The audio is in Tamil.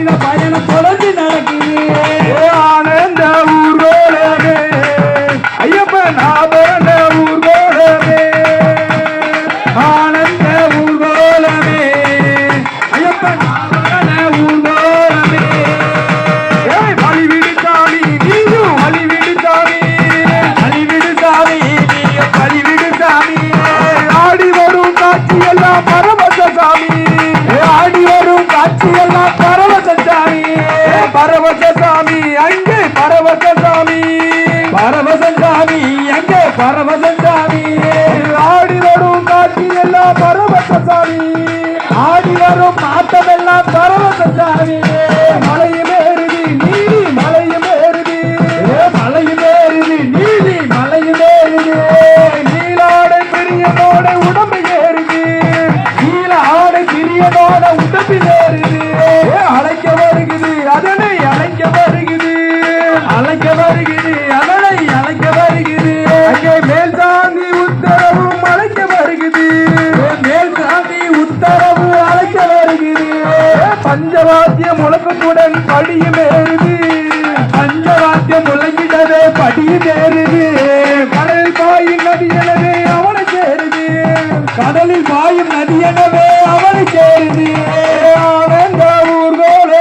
மனித பயணம் தொடர்ந்து நடக்குது. ஆனந்த ஊர்வலமே ஐயப்பன் ஆபரண ஊர்வலமே ஆனந்த ஊர்வலமே ஐயப்பன் ஆபரண ஊர்வலமே. வழிவிடு சாமி நீயும் வழிவிடு சாமி வழிவிடு சாமி நீயும் வழிவிடு சாமி. ஆடி வரும் காட்சி எல்லாம் பரவச சாமி ஆடி வரும் காட்சி எல்லாம் பரவச சாமி. பரவச சாமி அங்கே பரவச சாமி பரவச சாமி எங்கே பரவச சாமி. ஆடி வரும் காட்சி எல்லாம் பரவச சாமி ஆடி வரும் ஆட்டமெல்லாம் பரவச சாமி. மலையும் ஏறுதி நீதி மலையும் ஏறுதி மலையும் ஏறுது நீதி மலையும் ஏறுது. நீலாடை பெரியனோட உடம்பு ஏறுதி நீல ஆடை பிரியனோட உடம்பில் ஏறுது. அழைக்க வருகுது அதனை அழைக்க வருகுது அழைக்க வருகிறது அதனை அழைக்க வருகிறது. அங்கே மேல் சாந்தி உத்தரவு அழைக்க வருகுது மேல் சாமி உத்தரவு அழைக்க வருகிறது. பஞ்சவாத்திய முழக்கத்துடன் படியும் ஏறுது பஞ்சவாத்தியம் முழங்கிடவே படியும் ஏறுது. கடலில் பாயும் நதி எனவே அவனை சேருது கடலில் பாயும் நதி எனவே அவனை சேருது. ஆனந்த